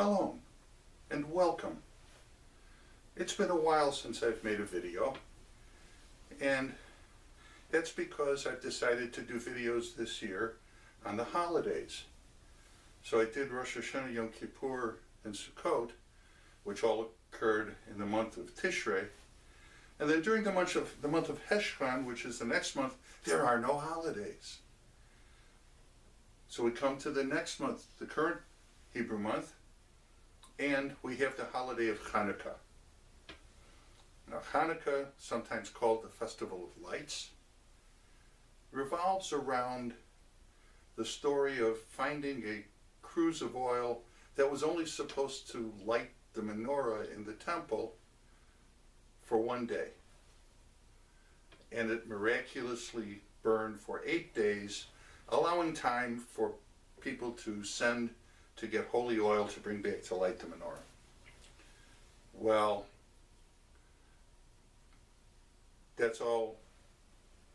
Shalom and welcome. It's been a while since I've made a video, and that's because I've decided to do videos this year on the holidays. So I did Rosh Hashanah, Yom Kippur, and Sukkot, which all occurred in the month of Tishrei. And then during the month of Heshvan, which is the next month, there are no holidays. So we come to the next month, the current Hebrew month, and we have the holiday of Hanukkah. Now Hanukkah, sometimes called the Festival of Lights, revolves around the story of finding a cruse of oil that was only supposed to light the menorah in the temple for one day. And it miraculously burned for 8 days, allowing time for people to send to get holy oil to bring back to light the menorah. Well, that's all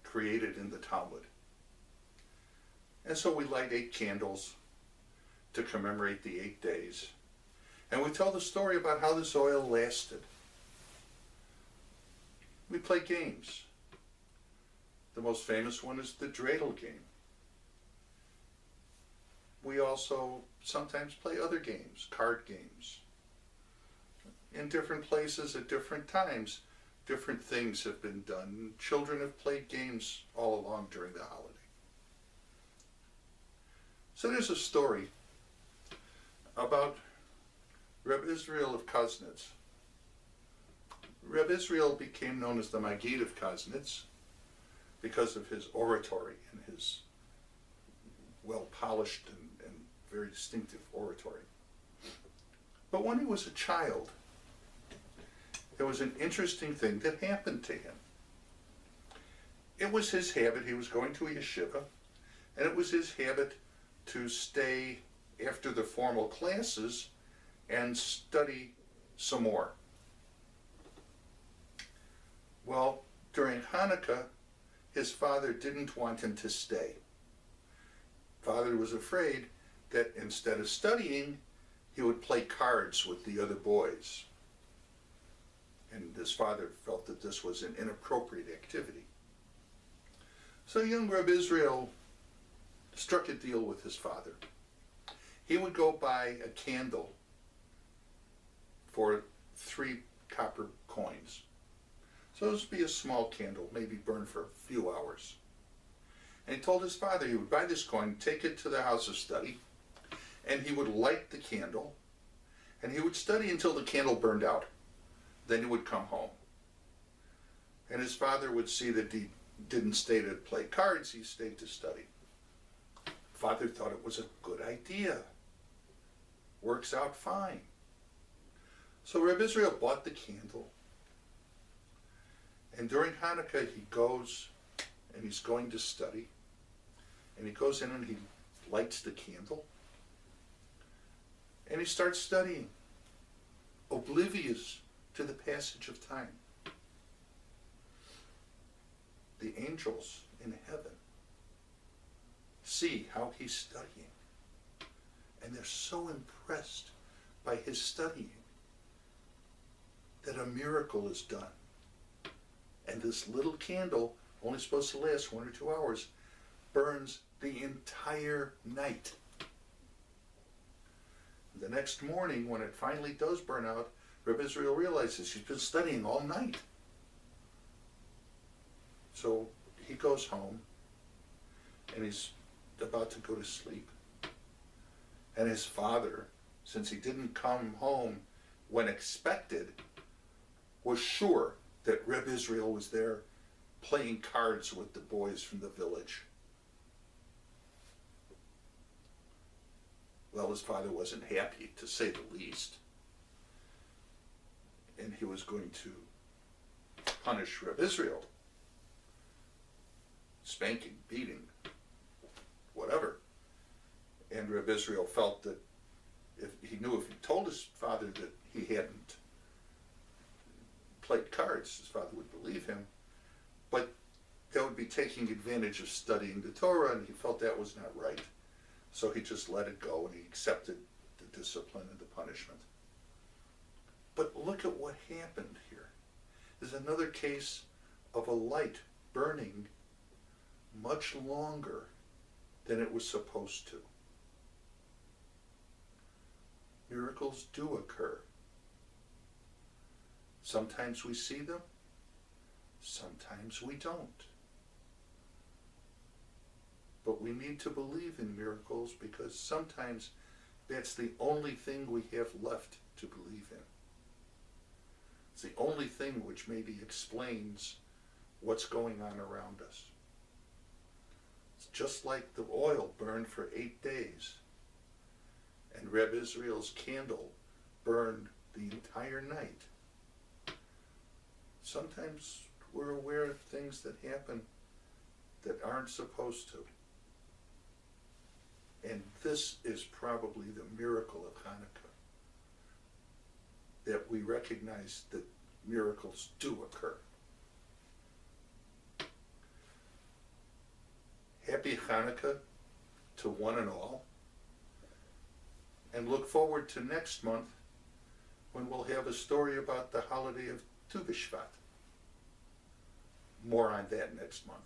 created in the Talmud. And so we light 8 candles to commemorate the 8 days. And we tell the story about how this oil lasted. We play games. The most famous one is the dreidel game. We also sometimes play other games, card games. In different places at different times, different things have been done. Children have played games all along during the holiday. So there's a story about Reb Israel of Kuznets. Reb Israel became known as the Maggid of Kuznets because of his oratory and his well-polished and very distinctive oratory. But when he was a child, there was an interesting thing that happened to him. It was his habit, he was going to a yeshiva, and it was his habit to stay after the formal classes and study some more. Well, during Hanukkah, his father didn't want him to stay. Father was afraid that instead of studying, he would play cards with the other boys. And his father felt that this was an inappropriate activity. So young Reb Israel struck a deal with his father. He would go buy a candle for 3 copper coins. So this would be a small candle, maybe burn for a few hours. And he told his father he would buy this coin, take it to the house of study, and he would light the candle, and he would study until the candle burned out. Then he would come home. And his father would see that he didn't stay to play cards, he stayed to study. Father thought it was a good idea. Works out fine. So Reb Israel bought the candle, and during Hanukkah he goes and he's going to study, and he goes in and he lights the candle, and he starts studying, oblivious to the passage of time. The angels in heaven see how he's studying, and they're so impressed by his studying that a miracle is done. And this little candle, only supposed to last 1 or 2 hours, burns the entire night. The next morning, when it finally does burn out, Reb Israel realizes he's been studying all night. So he goes home, and he's about to go to sleep. And his father, since he didn't come home when expected, was sure that Reb Israel was there playing cards with the boys from the village. Well, his father wasn't happy, to say the least. And he was going to punish Reb Israel. Spanking, beating, whatever. And Reb Israel felt that if he told his father that he hadn't played cards, his father would believe him, but that would be taking advantage of studying the Torah, and he felt that was not right. So he just let it go, and he accepted the the discipline and the punishment. But look at what happened here. There's another case of a light burning much longer than it was supposed to. Miracles do occur. Sometimes we see them, sometimes we don't. But we need to believe in miracles because sometimes that's the only thing we have left to believe in. It's the only thing which maybe explains what's going on around us. It's just like the oil burned for 8 days and Reb Israel's candle burned the entire night. Sometimes we're aware of things that happen that aren't supposed to. And this is probably the miracle of Hanukkah, that we recognize that miracles do occur. Happy Hanukkah to one and all, and look forward to next month when we'll have a story about the holiday of Tu B'Shvat. More on that next month.